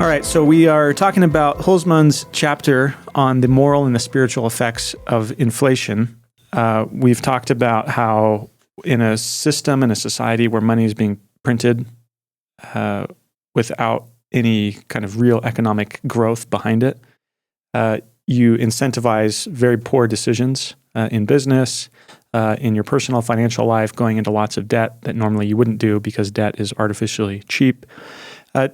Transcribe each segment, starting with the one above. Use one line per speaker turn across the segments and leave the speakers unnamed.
All right, so we are talking about Hulsmann's chapter on the moral and the spiritual effects of inflation. We've talked about how in a system, in a society where money is being printed without any kind of real economic growth behind it, you incentivize very poor decisions in business, in your personal financial life, going into lots of debt that normally you wouldn't do because debt is artificially cheap.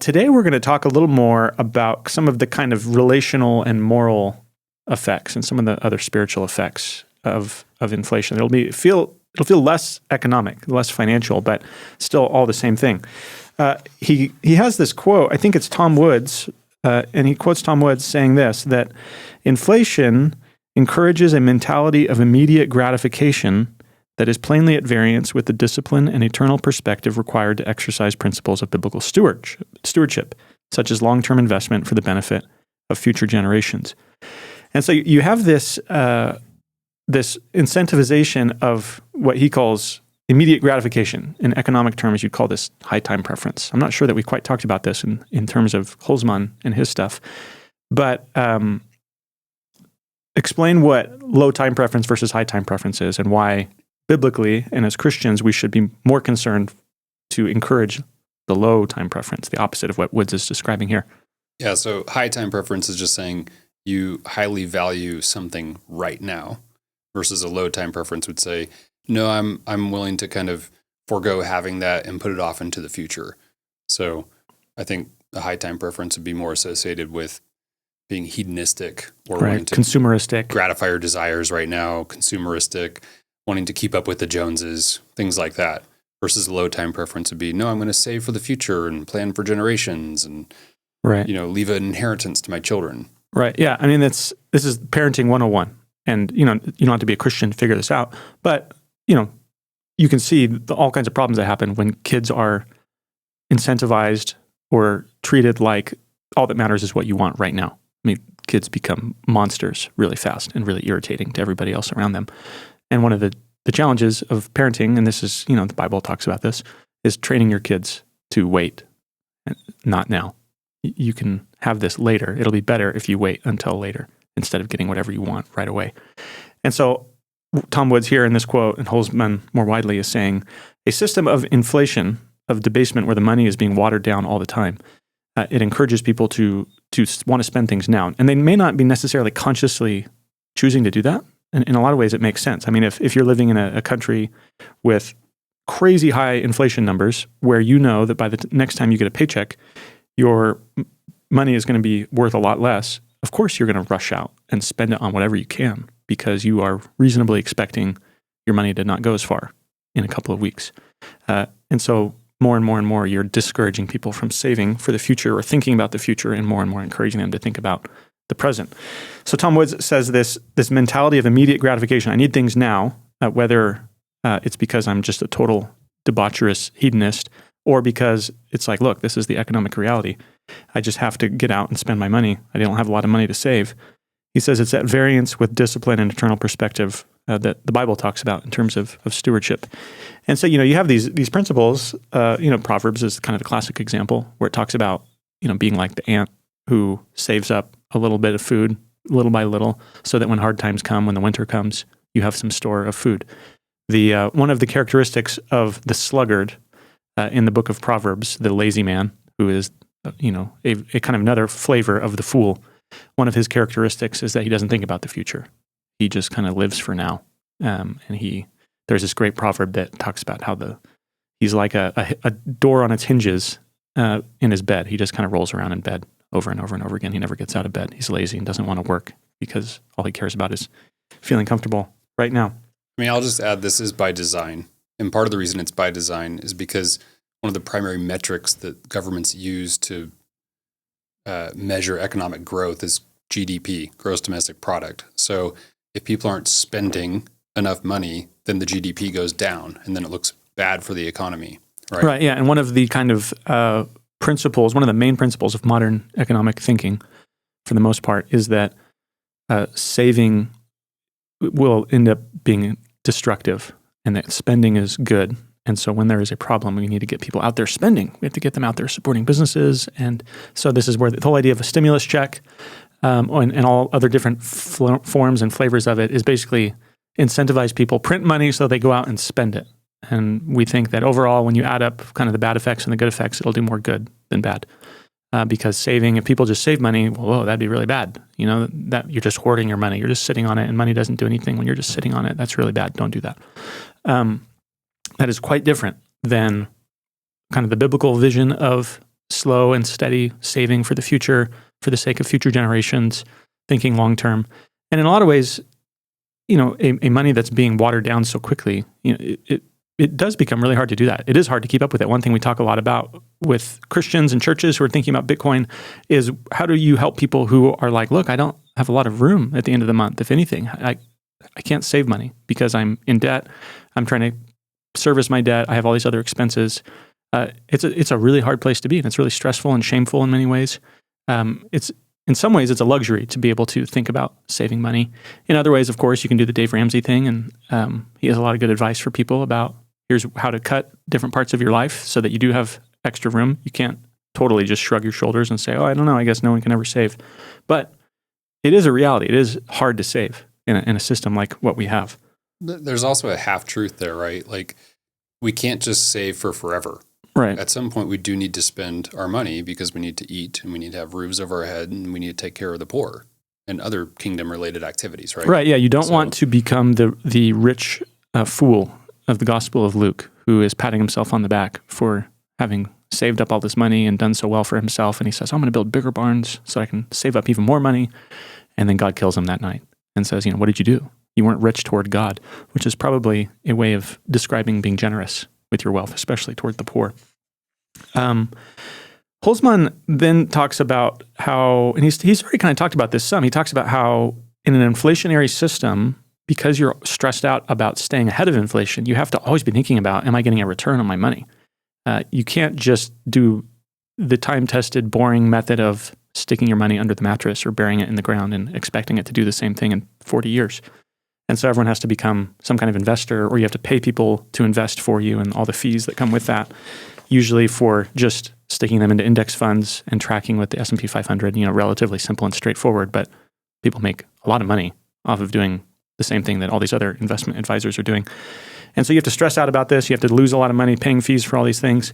Today, we're going to talk a little more about some of the kind of relational and moral effects and some of the other spiritual effects of inflation. It'll feel less economic, less financial, but still all the same thing. He has this quote. I think it's Tom Woods, and he quotes Tom Woods saying this: that inflation encourages a mentality of immediate gratification that is plainly at variance with the discipline and eternal perspective required to exercise principles of biblical stewardship, such as long-term investment for the benefit of future generations. And so you have this incentivization of what he calls immediate gratification. In economic terms, you'd call this high time preference. I'm not sure that we quite talked about this in terms of Hulsmann and his stuff, but explain what low time preference versus high time preference is and why biblically, and as Christians, we should be more concerned to encourage the low time preference, the opposite of what Woods is describing here.
Yeah, so high time preference is just saying you highly value something right now, versus a low time preference would say, no, I'm willing to kind of forego having that and put it off into the future. So I think a high time preference would be more associated with being hedonistic or wanting to
consumeristic,
gratify your desires right now, consumeristic, wanting to keep up with the Joneses, things like that, versus a low time preference would be, no, I'm going to save for the future and plan for generations and, leave an inheritance to my children.
Right. Yeah. I mean, this is parenting 101. And, you don't have to be a Christian to figure this out. But, you can see all kinds of problems that happen when kids are incentivized or treated like all that matters is what you want right now. I mean, kids become monsters really fast and really irritating to everybody else around them. And one of the challenges of parenting, and this is, the Bible talks about this, is training your kids to wait, not now. You can have this later. It'll be better if you wait until later instead of getting whatever you want right away. And so Tom Woods here in this quote, and Hulsmann more widely, is saying, a system of inflation, of debasement where the money is being watered down all the time, it encourages people to want to spend things now. And they may not be necessarily consciously choosing to do that. And in a lot of ways, it makes sense. I mean, if you're living in a country with crazy high inflation numbers where you know that by the next time you get a paycheck, your money is going to be worth a lot less, of course you're going to rush out and spend it on whatever you can because you are reasonably expecting your money to not go as far in a couple of weeks. And so more and more, you're discouraging people from saving for the future or thinking about the future and more encouraging them to think about the present. So Tom Woods says this mentality of immediate gratification. I need things now, whether it's because I'm just a total debaucherous hedonist or because it's like, look, this is the economic reality. I just have to get out and spend my money. I don't have a lot of money to save. He says it's at variance with discipline and eternal perspective that the Bible talks about in terms of stewardship. And so, you have these principles, Proverbs is kind of the classic example where it talks about, being like the ant who saves up a little bit of food, little by little, so that when hard times come, when the winter comes, you have some store of food. One of the characteristics of the sluggard in the book of Proverbs, the lazy man, who is, a kind of another flavor of the fool, one of his characteristics is that he doesn't think about the future. He just kind of lives for now. And there's this great proverb that talks about how he's like a door on its hinges in his bed. He just kind of rolls around in bed over and over and over again. He never gets out of bed. He's lazy and doesn't want to work because all he cares about is feeling comfortable right now.
I mean, I'll just add this is by design. And part of the reason it's by design is because one of the primary metrics that governments use to measure economic growth is GDP, gross domestic product. So if people aren't spending enough money, then the GDP goes down and then it looks bad for the economy. Right,
yeah. And one of the kind of principles, one of the main principles of modern economic thinking, for the most part, is that saving will end up being destructive and that spending is good And so when there is a problem, we need to get people out there spending. We have to get them out there supporting businesses. And so this is where the whole idea of a stimulus check and all other different forms and flavors of it is basically incentivize people, print money so they go out and spend it. And we think that overall, when you add up kind of the bad effects and the good effects, it'll do more good than bad. Because saving, if people just save money, well, whoa, that'd be really bad. You know, that you're just hoarding your money. You're just sitting on it, and money doesn't do anything when you're just sitting on it. That's really bad. Don't do that. That is quite different than kind of the biblical vision of slow and steady saving for the future, for the sake of future generations, thinking long term. And in a lot of ways, you know, a money that's being watered down so quickly, you know, it does become really hard to do that. It is hard to keep up with it. One thing we talk a lot about with Christians and churches who are thinking about Bitcoin is how do you help people who are like, look, I don't have a lot of room at the end of the month. If anything, I can't save money because I'm in debt. I'm trying to service my debt. I have all these other expenses. It's a really hard place to be, and it's really stressful and shameful in many ways. In some ways, it's a luxury to be able to think about saving money. In other ways, of course, you can do the Dave Ramsey thing, and he has a lot of good advice for people about here's how to cut different parts of your life so that you do have extra room. You can't totally just shrug your shoulders and say, oh, I don't know, I guess no one can ever save. But it is a reality. It is hard to save in a system like what we have.
There's also a half-truth there, right? Like, we can't just save for forever.
Right.
At some point, we do need to spend our money because we need to eat and we need to have roofs over our head and we need to take care of the poor and other kingdom-related activities, right?
Right, yeah. You don't want to become the rich fool of the Gospel of Luke who is patting himself on the back for having saved up all this money and done so well for himself. And he says, I'm going to build bigger barns so I can save up even more money. And then God kills him that night and says, you know, what did you do? You weren't rich toward God, which is probably a way of describing being generous with your wealth, especially toward the poor. Hulsmann then talks about how, and he's already kind of talked about this some, he talks about how in an inflationary system, because you're stressed out about staying ahead of inflation, you have to always be thinking about, am I getting a return on my money? You can't just do the time-tested, boring method of sticking your money under the mattress or burying it in the ground and expecting it to do the same thing in 40 years. And so everyone has to become some kind of investor, or you have to pay people to invest for you and all the fees that come with that, usually for just sticking them into index funds and tracking with the S&P 500, you know, relatively simple and straightforward, but people make a lot of money off of doing the same thing that all these other investment advisors are doing. And so you have to stress out about this. You have to lose a lot of money paying fees for all these things.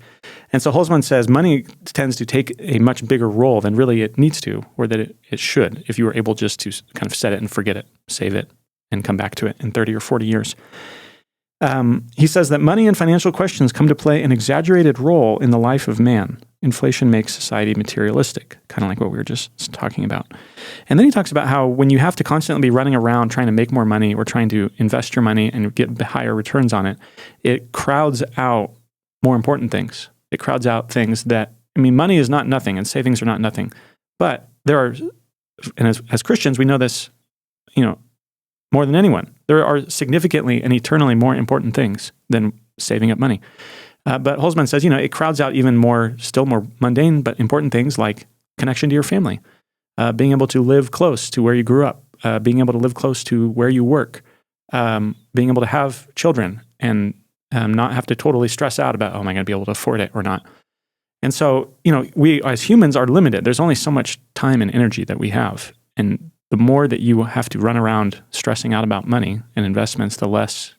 And so Hulsmann says money tends to take a much bigger role than really it needs to, or that it should, if you were able just to kind of set it and forget it, save it, and come back to it in 30 or 40 years. He says that money and financial questions come to play an exaggerated role in the life of man. Inflation makes society materialistic, kind of like what we were just talking about. And then he talks about how when you have to constantly be running around trying to make more money or trying to invest your money and get higher returns on it, it crowds out more important things. It crowds out things that, I mean, money is not nothing and savings are not nothing. But there are, and as Christians, we know this, you know, more than anyone. There are significantly and eternally more important things than saving up money. But Hulsmann says, you know, it crowds out even more, still more mundane, but important things like connection to your family, being able to live close to where you grew up, being able to live close to where you work, being able to have children and not have to totally stress out about, oh, am I going to be able to afford it or not? And so, you know, we as humans are limited. There's only so much time and energy that we have. And the more that you have to run around stressing out about money and investments, the less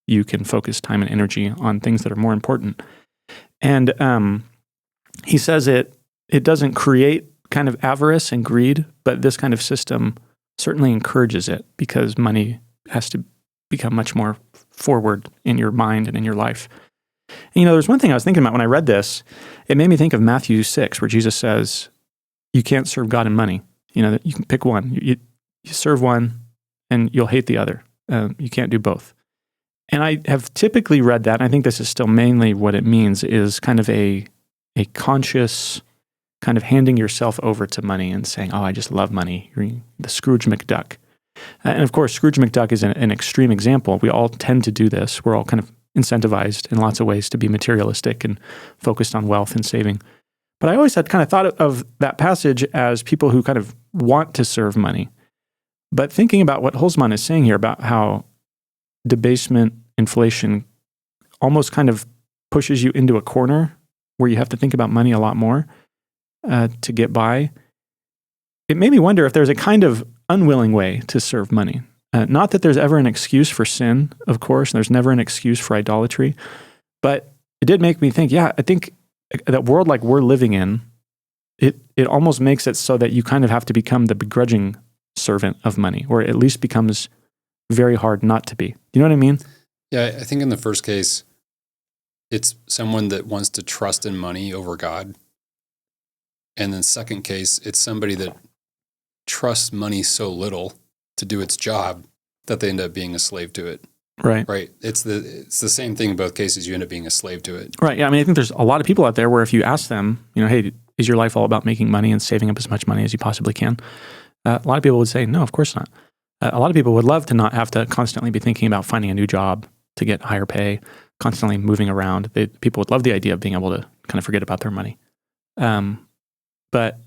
you can focus time and energy on things that are more important. And he says it doesn't create kind of avarice and greed, but this kind of system certainly encourages it because money has to become much more forward in your mind and in your life. And, you know, there's one thing I was thinking about when I read this. It made me think of Matthew 6, where Jesus says, you can't serve God and money. You know, that you can pick one. You serve one and you'll hate the other. You can't do both. And I have typically read that, and I think this is still mainly what it means, is kind of a conscious kind of handing yourself over to money and saying, oh, I just love money. You're the Scrooge McDuck. And of course, Scrooge McDuck is an extreme example. We all tend to do this. We're all kind of incentivized in lots of ways to be materialistic and focused on wealth and saving. But I always had kind of thought of that passage as people who kind of want to serve money. But thinking about what Hulsmann is saying here about how debasement, inflation almost kind of pushes you into a corner where you have to think about money a lot more to get by, it made me wonder if there's a kind of unwilling way to serve money. Not that there's ever an excuse for sin, of course, and there's never an excuse for idolatry, but it did make me think, I think that world like we're living in, it almost makes it so that you kind of have to become the begrudging servant of money, or it at least becomes very hard not to be. Do you know what I mean?
Yeah, I think in the first case, it's someone that wants to trust in money over God. And then second case, it's somebody that trusts money so little to do its job that they end up being a slave to it.
Right.
Right. It's the same thing in both cases. You end up being a slave to it.
Right. Yeah. I mean, I think there's a lot of people out there where if you ask them, hey, is your life all about making money and saving up as much money as you possibly can? A lot of people would say, no, of course not. A lot of people would love to not have to constantly be thinking about finding a new job to get higher pay, constantly moving around. People would love the idea of being able to kind of forget about their money. But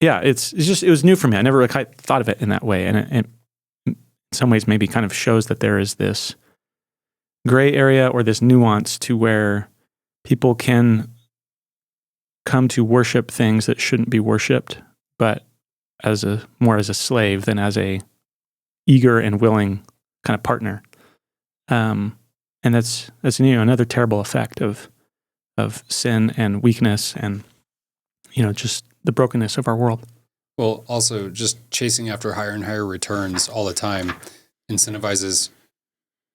yeah, it was new for me. I never really thought of it in that way. And it in some ways maybe kind of shows that there is this gray area or this nuance to where people can come to worship things that shouldn't be worshiped, but more as a slave than as a eager and willing kind of partner. And that's another terrible effect of sin and weakness and just the brokenness of our world.
Well, also just chasing after higher and higher returns all the time incentivizes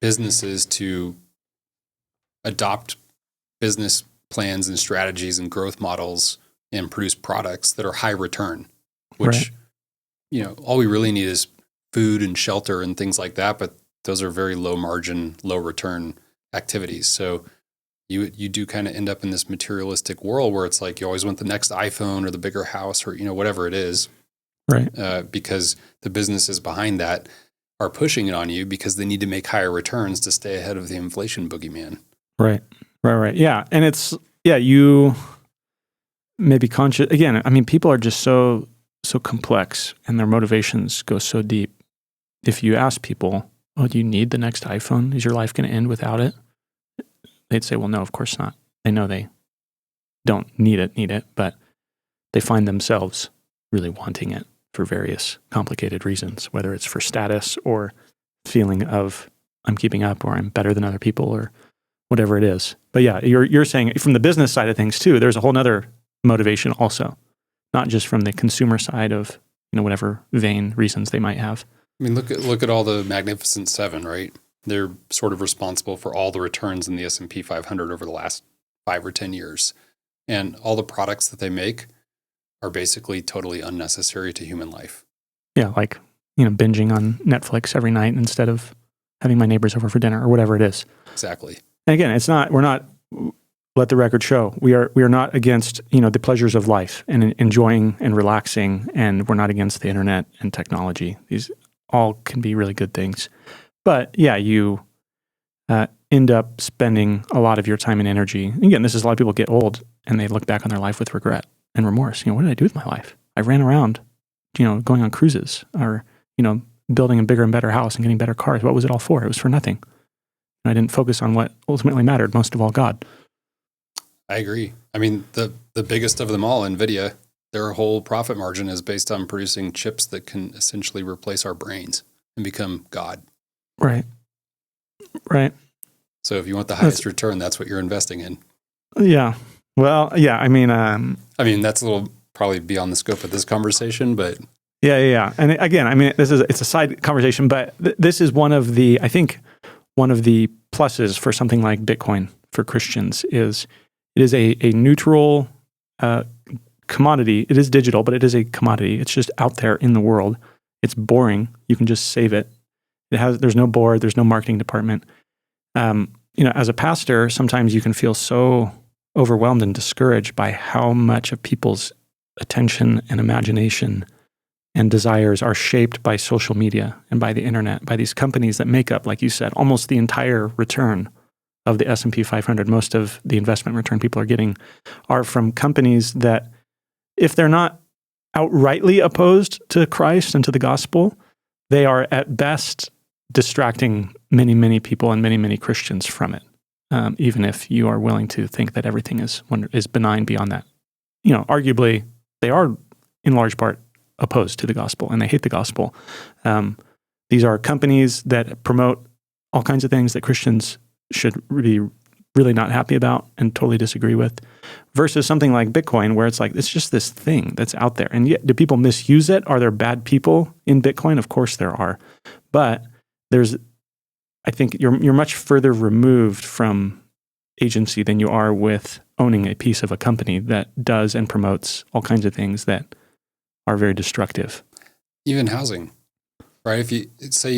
businesses to adopt business plans and strategies and growth models and produce products that are high return, which, all we really need is food and shelter and things like that. But those are very low margin, low return activities. So you do kind of end up in this materialistic world where it's like you always want the next iPhone or the bigger house or, whatever it is.
Right.
Because the businesses behind that are pushing it on you because they need to make higher returns to stay ahead of the inflation boogeyman.
Right. Yeah. And you may be conscious. Again, I mean, people are just so complex and their motivations go so deep. If you ask people, do you need the next iPhone? Is your life going to end without it? They'd say, well, no, of course not. They know they don't need it, but they find themselves really wanting it for various complicated reasons, whether it's for status or feeling of I'm keeping up or I'm better than other people or whatever it is. But yeah, you're saying from the business side of things too, there's a whole nother motivation also, not just from the consumer side of, whatever vain reasons they might have.
I mean, look at all the Magnificent Seven, right? They're sort of responsible for all the returns in the S&P 500 over the last 5 or 10 years. And all the products that they make are basically totally unnecessary to human life.
Yeah, like, binging on Netflix every night instead of having my neighbors over for dinner or whatever it is.
Exactly.
And again, we're not, let the record show, we are not against, the pleasures of life and enjoying and relaxing, and we're not against the internet and technology. These all can be really good things. But yeah, you end up spending a lot of your time and energy. Again, this is a lot of people get old and they look back on their life with regret and remorse. What did I do with my life? I ran around, going on cruises or, building a bigger and better house and getting better cars. What was it all for? It was for nothing. I didn't focus on what ultimately mattered, most of all, God.
I agree. I mean, the biggest of them all, NVIDIA, their whole profit margin is based on producing chips that can essentially replace our brains and become God.
Right.
So if you want the highest return, that's what you're investing in.
Yeah. Well, yeah. I mean,
that's a little probably beyond the scope of this conversation, but
yeah. And again, I mean, it's a side conversation, but this is one of the pluses for something like Bitcoin for Christians is it is a neutral commodity. It is digital, but it is a commodity. It's just out there in the world. It's boring. You can just save it. There's no board, there's no marketing department. As a pastor, sometimes you can feel so overwhelmed and discouraged by how much of people's attention and imagination and desires are shaped by social media and by the internet, by these companies that make up, like you said, almost the entire return of the S&P 500. Most of the investment return people are getting are from companies that, if they're not outrightly opposed to Christ and to the gospel, they are at best distracting many, many people and many, many Christians from it. even if you are willing to think that everything is benign beyond that. Arguably, they are in large part opposed to the gospel, and they hate the gospel. These are companies that promote all kinds of things that Christians should be really not happy about and totally disagree with, versus something like Bitcoin, where it's just this thing that's out there. And yet, do people misuse it? Are there bad people in Bitcoin? Of course there are. But I think you're much further removed from agency than you are with owning a piece of a company that does and promotes all kinds of things that are very destructive.
Even housing, right? If you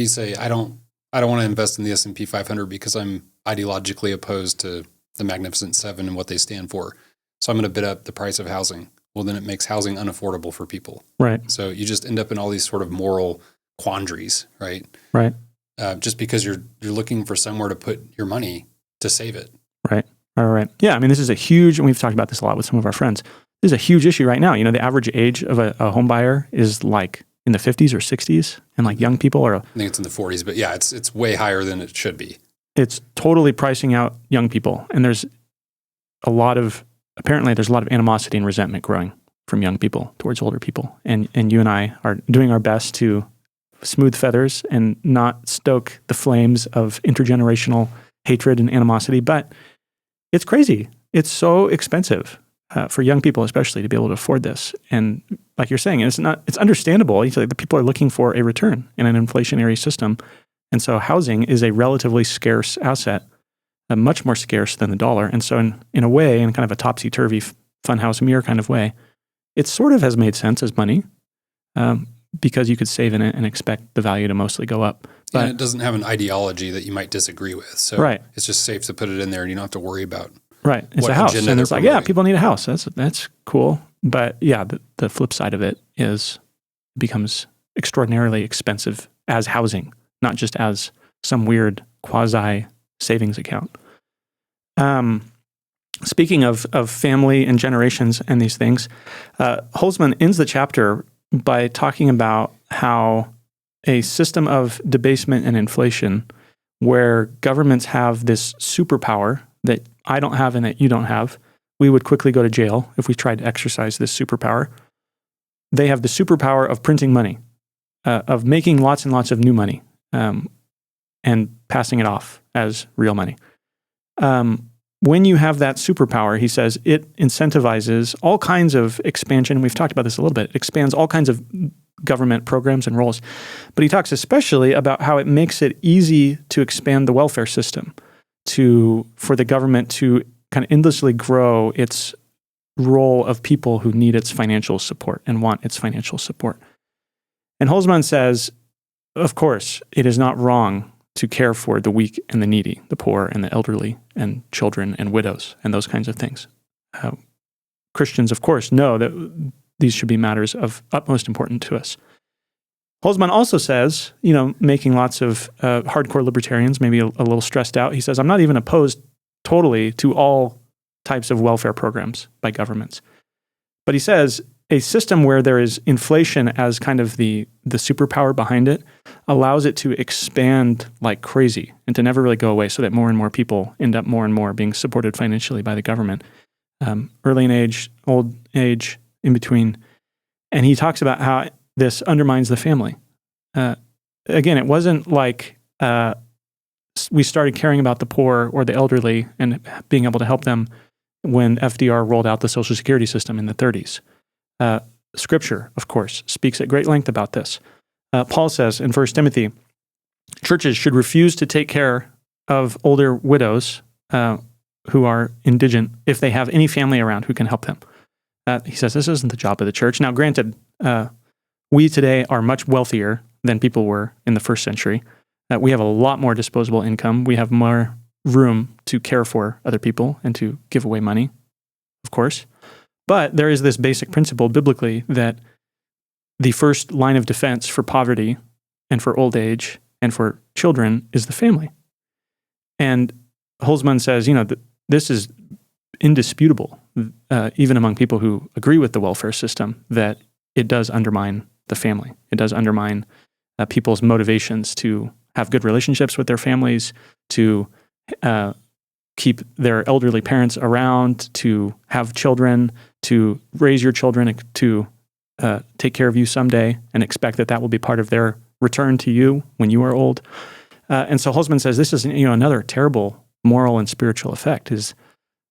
say, I don't want to invest in the S&P 500 because I'm ideologically opposed to the Magnificent Seven and what they stand for, so I'm going to bid up the price of housing. Well, then it makes housing unaffordable for people.
Right.
So you just end up in all these sort of moral quandaries, right?
Right.
Just because you're looking for somewhere to put your money to save it.
Right. All right. Yeah. I mean, this is a huge, and we've talked about this a lot with some of our friends. This is a huge issue right now. The average age of a home buyer is like in the 50s or 60s, and like young people are.
I think it's in the 40s, but yeah, it's way higher than it should be. It's
totally pricing out young people, and there's a lot of animosity and resentment growing from young people towards older people, and you and I are doing our best to smooth feathers and not stoke the flames of intergenerational hatred and animosity. But it's crazy. It's so expensive for young people, especially, to be able to afford this. And like you're saying, it's understandable. The people are looking for a return in an inflationary system. And so housing is a relatively scarce asset, much more scarce than the dollar. And so in a way, in kind of a topsy-turvy funhouse mirror kind of way, it sort of has made sense as money, because you could save in it and expect the value to mostly go up. But
and it doesn't have an ideology that you might disagree with. So
right.
It's just safe to put it in there, and you don't have to worry about
right. It's a house. And it's like, yeah, people need a house. That's cool. But yeah, the flip side of it is it becomes extraordinarily expensive as housing, not just as some weird quasi savings account. Speaking of family and generations and these things, Hulsmann ends the chapter by talking about how a system of debasement and inflation, where governments have this superpower that I don't have and that you don't have, we would quickly go to jail if we tried to exercise this superpower. They have the superpower of printing money, of making lots and lots of new money, and passing it off as real money. When you have that superpower, he says, it incentivizes all kinds of expansion. We've talked about this a little bit. It expands all kinds of government programs and roles. But he talks especially about how it makes it easy to expand the welfare system, for the government to kind of endlessly grow its role of people who need its financial support and want its financial support. And Hulsmann says, of course, it is not wrong to care for the weak and the needy, the poor and the elderly and children and widows and those kinds of things. Christians, of course, know that these should be matters of utmost importance to us. Hulsmann also says, making lots of hardcore libertarians maybe a little stressed out, he says, I'm not even opposed totally to all types of welfare programs by governments. But he says a system where there is inflation as kind of the superpower behind it allows it to expand like crazy and to never really go away, so that more and more people end up more and more being supported financially by the government, early in age, old age, in between. And he talks about how this undermines the family. Again, it wasn't like we started caring about the poor or the elderly and being able to help them when FDR rolled out the Social Security system in the 30s. Scripture, of course, speaks at great length about this. Paul says in 1 Timothy, churches should refuse to take care of older widows who are indigent if they have any family around who can help them. He says this isn't the job of the church. Now, granted, we today are much wealthier than people were in the first century. We have a lot more disposable income. We have more room to care for other people and to give away money, of course. But there is this basic principle biblically that the first line of defense for poverty and for old age and for children is the family. And Hulsmann says, this is indisputable, even among people who agree with the welfare system, that it does undermine the family. It does undermine people's motivations to have good relationships with their families, to keep their elderly parents around, to have children, to raise your children, to take care of you someday, and expect that that will be part of their return to you when you are old. And so Hulsmann says this is another terrible moral and spiritual effect, is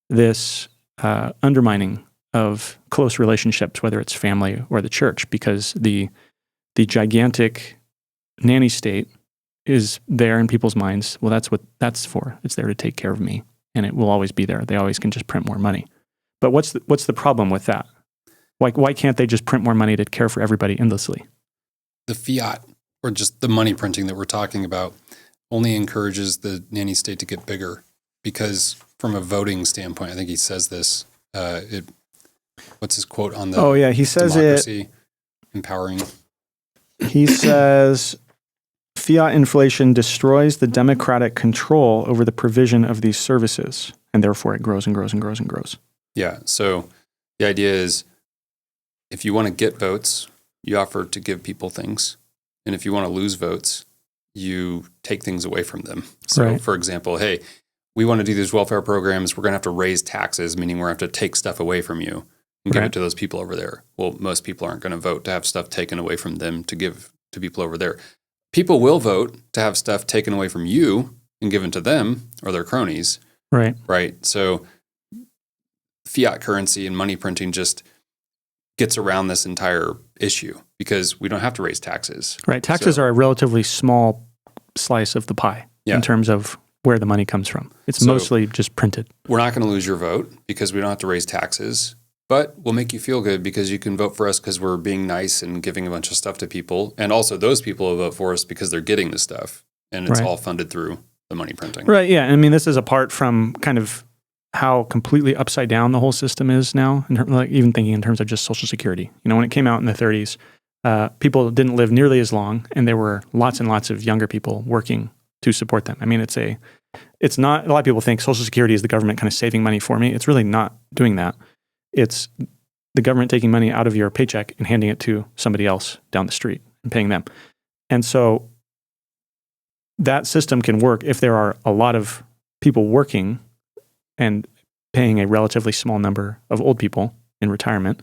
this undermining of close relationships, whether it's family or the church, because the gigantic nanny state is there in people's minds. Well, that's what that's for. It's there to take care of me, and it will always be there. They always can just print more money. But what's the problem with that? Why can't they just print more money to care for everybody endlessly?
The fiat, or just the money printing that we're talking about, only encourages the nanny state to get bigger, because from a voting standpoint, I think he says this. What's his quote on the?
Oh yeah, he says
democracy empowering.
He says, fiat inflation destroys the democratic control over the provision of these services, and therefore it grows and grows and grows and grows.
Yeah. So the idea is, if you want to get votes, you offer to give people things, and if you want to lose votes, you take things away from them. So,
right.
For example, hey, we want to do these welfare programs. We're going to have to raise taxes, meaning we're going to have to take stuff away from you and give it to those people over there. Well, most people aren't going to vote to have stuff taken away from them to give to people over there. People will vote to have stuff taken away from you and given to them or their cronies.
Right.
Right. So fiat currency and money printing just gets around this entire issue because we don't have to raise taxes.
Right. Taxes are a relatively small slice of the pie in terms of where the money comes from. It's mostly just printed. We're
not going to lose your vote because we don't have to raise taxes, but we'll make you feel good because you can vote for us because we're being nice and giving a bunch of stuff to people. And also those people will vote for us because they're getting the stuff, and it's all funded through the money printing.
Right. Yeah. I mean, this is apart from kind of how completely upside down the whole system is now, like even thinking in terms of just Social Security. When it came out in the 30s, people didn't live nearly as long, and there were lots and lots of younger people working to support them. I mean, it's not, a lot of people think Social Security is the government kind of saving money for me. It's really not doing that. It's the government taking money out of your paycheck and handing it to somebody else down the street and paying them. And so that system can work if there are a lot of people working and paying a relatively small number of old people in retirement.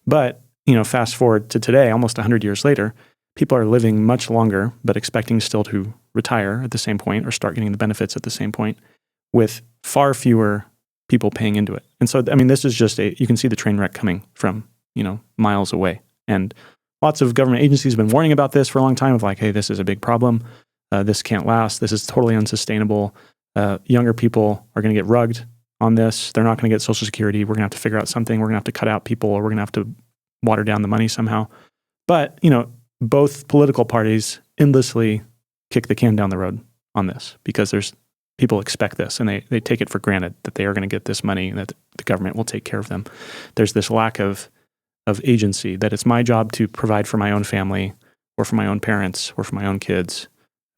But, fast forward to today, almost 100 years later, people are living much longer, but expecting still to retire at the same point or start getting the benefits at the same point, with far fewer people paying into it. And so, I mean, this is just you can see the train wreck coming from, miles away. And lots of government agencies have been warning about this for a long time of like, hey, this is a big problem. This can't last. This is totally unsustainable. Younger people are going to get rugged on this. They're not going to get Social Security. We're going to have to figure out something. We're going to have to cut out people, or we're going to have to water down the money somehow. But, both political parties endlessly kick the can down the road on this because people expect this, and they take it for granted that they are going to get this money and that the government will take care of them. There's this lack of agency, that it's my job to provide for my own family or for my own parents or for my own kids,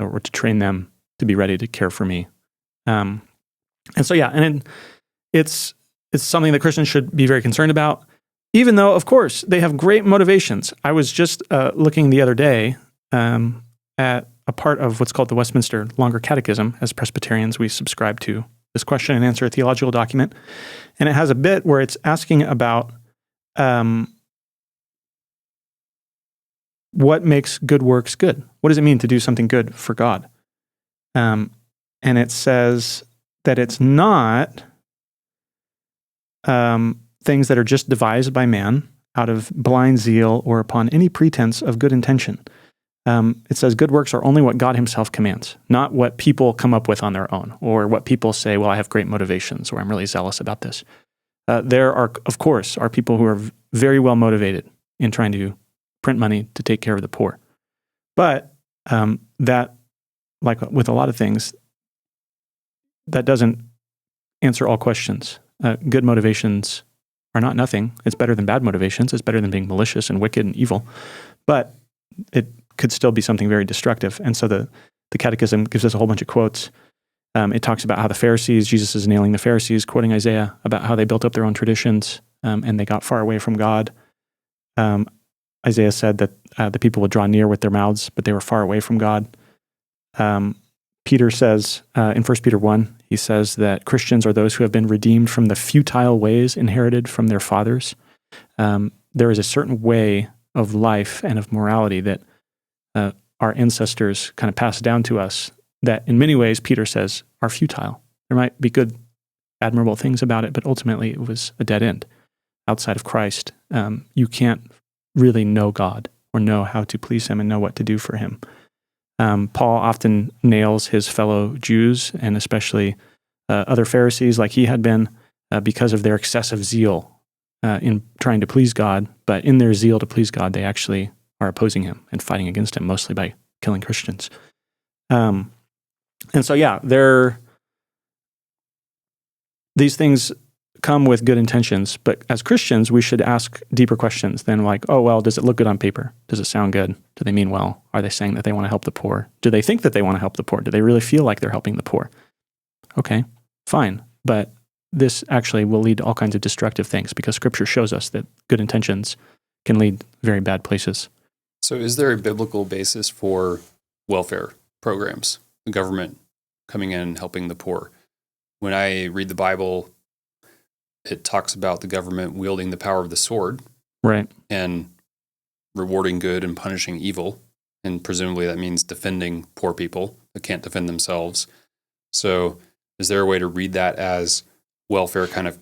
or to train them to be ready to care for me. And so, it's something that Christians should be very concerned about, even though, of course, they have great motivations. I was just looking the other day at a part of what's called the Westminster Longer Catechism. As Presbyterians, we subscribe to this question and answer theological document. And it has a bit where it's asking about what makes good works good. What does it mean to do something good for God? And it says that it's not things that are just devised by man out of blind zeal or upon any pretense of good intention. It says good works are only what God himself commands, not what people come up with on their own, or what people say, well, I have great motivations, or I'm really zealous about this. There are, of course, people who are very well motivated in trying to print money to take care of the poor. But that, like with a lot of things, that doesn't answer all questions. Good motivations are not nothing. It's better than bad motivations. It's better than being malicious and wicked and evil. But it could still be something very destructive. And so the Catechism gives us a whole bunch of quotes. It talks about how the Pharisees, Jesus is nailing the Pharisees, quoting Isaiah, about how they built up their own traditions and they got far away from God. Isaiah said that the people would draw near with their mouths, but they were far away from God. Peter says in 1 Peter 1, he says that Christians are those who have been redeemed from the futile ways inherited from their fathers. There is a certain way of life and of morality that our ancestors kind of passed down to us that in many ways, Peter says, are futile. There might be good, admirable things about it, but ultimately it was a dead end. Outside of Christ, you can't really know God or know how to please him and know what to do for him. Paul often nails his fellow Jews and especially other Pharisees like he had been because of their excessive zeal in trying to please God. But in their zeal to please God, they actually are opposing him and fighting against him, mostly by killing Christians. And so, yeah, these things come with good intentions, but as Christians, we should ask deeper questions than like, oh, well, does it look good on paper? Does it sound good? Do they mean well? Are they saying that they want to help the poor? Do they think that they want to help the poor? Do they really feel like they're helping the poor? Okay, fine. But this actually will lead to all kinds of destructive things because Scripture shows us that good intentions can lead very bad places.
So is there a biblical basis for welfare programs, the government coming in and helping the poor? When I read the Bible, it talks about the government wielding the power of the sword,
right,
and rewarding good and punishing evil. And presumably that means defending poor people that can't defend themselves. So is there a way to read that as welfare kind of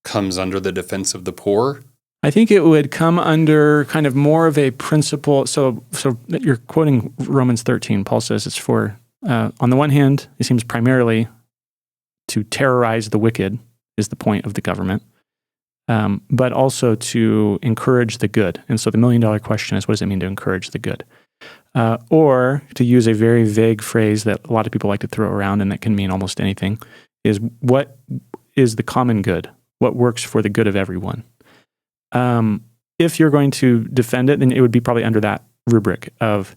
comes under the defense of the poor?
I think it would come under kind of more of a principle. So you're quoting Romans 13. Paul says it's for, on the one hand, it seems primarily to terrorize the wicked is the point of the government, but also to encourage the good. And so the million-dollar question is, what does it mean to encourage the good? Or to use a very vague phrase that a lot of people like to throw around and that can mean almost anything, is what is the common good? What works for the good of everyone? If you're going to defend it, then it would be probably under that rubric of,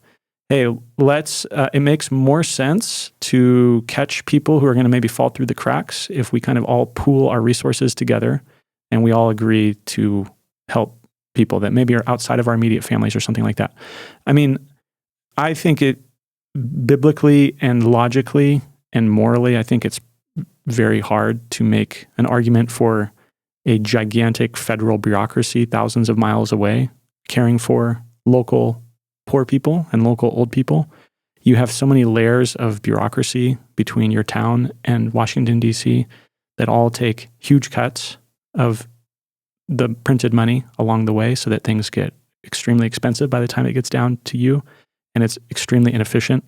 hey, it makes more sense to catch people who are going to maybe fall through the cracks if we kind of all pool our resources together and we all agree to help people that maybe are outside of our immediate families or something like that. I mean, I think it biblically and logically and morally, I think it's very hard to make an argument for a gigantic federal bureaucracy thousands of miles away caring for local poor people and local old people. You have so many layers of bureaucracy between your town and Washington, D.C. that all take huge cuts of the printed money along the way so that things get extremely expensive by the time it gets down to you. And it's extremely inefficient.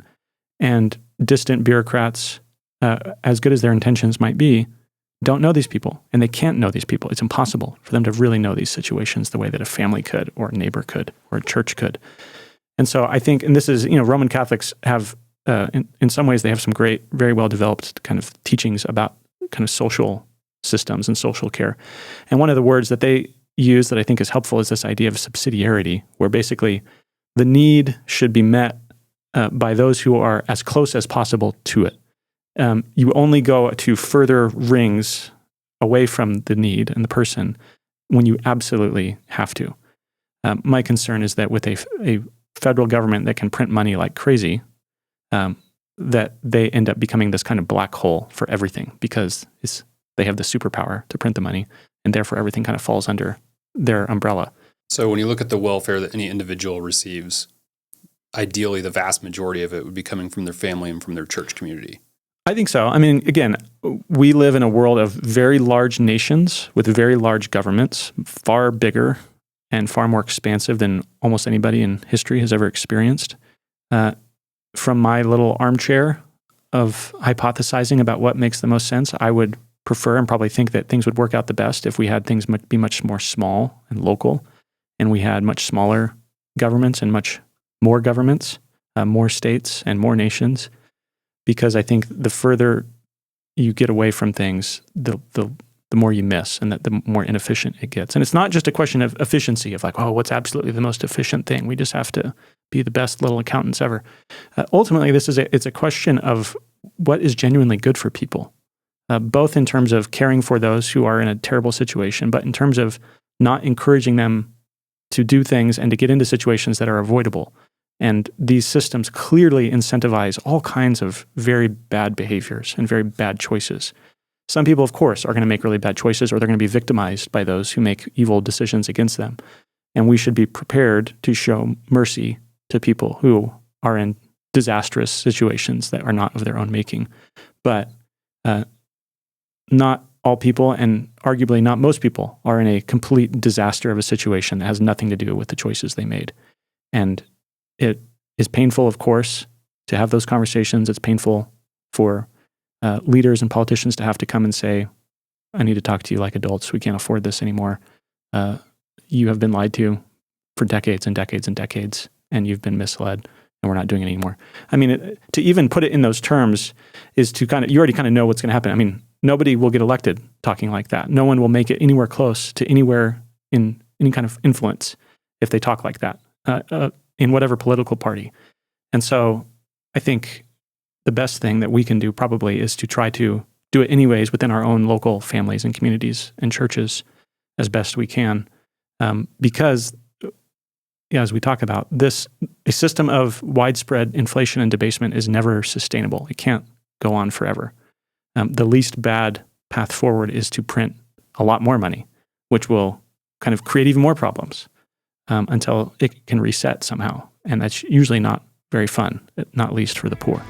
And distant bureaucrats, as good as their intentions might be, don't know these people. And they can't know these people. It's impossible for them to really know these situations the way that a family could or a neighbor could or a church could. And so I think, and this is, Roman Catholics have, in some ways, they have some great, very well-developed kind of teachings about kind of social systems and social care. And one of the words that they use that I think is helpful is this idea of subsidiarity, where basically the need should be met by those who are as close as possible to it. You only go to further rings away from the need and the person when you absolutely have to. My concern is that with a federal government that can print money like crazy, that they end up becoming this kind of black hole for everything because they have the superpower to print the money, and therefore everything kind of falls under their umbrella.
So when you look at the welfare that any individual receives, ideally the vast majority of it would be coming from their family and from their church community.
I think so. I mean, again, we live in a world of very large nations with very large governments, far bigger and far more expansive than almost anybody in history has ever experienced. From my little armchair of hypothesizing about what makes the most sense, I would prefer and probably think that things would work out the best if we had things be much more small and local, and we had much smaller governments and much more governments, more states and more nations, because I think the further you get away from things, the more you miss, and that the more inefficient it gets. And it's not just a question of efficiency, of like, oh, what's absolutely the most efficient thing? We just have to be the best little accountants ever. Ultimately, it's a question of what is genuinely good for people, both in terms of caring for those who are in a terrible situation, but in terms of not encouraging them to do things and to get into situations that are avoidable. And these systems clearly incentivize all kinds of very bad behaviors and very bad choices. Some people, of course, are going to make really bad choices, or they're going to be victimized by those who make evil decisions against them. And we should be prepared to show mercy to people who are in disastrous situations that are not of their own making. But not all people, and arguably not most people, are in a complete disaster of a situation that has nothing to do with the choices they made. And it is painful, of course, to have those conversations. It's painful for leaders and politicians to have to come and say, I need to talk to you like adults. We can't afford this anymore. You have been lied to for decades and decades and decades, and you've been misled, and we're not doing it anymore. I mean, to even put it in those terms is to you already kind of know what's going to happen. I mean, nobody will get elected talking like that. No one will make it anywhere close to anywhere in any kind of influence if they talk like that in whatever political party. And so I think the best thing that we can do probably is to try to do it anyways within our own local families and communities and churches as best we can. Because, as we talk about, a system of widespread inflation and debasement is never sustainable. It can't go on forever. The least bad path forward is to print a lot more money, which will kind of create even more problems until it can reset somehow. And that's usually not very fun, not least for the poor.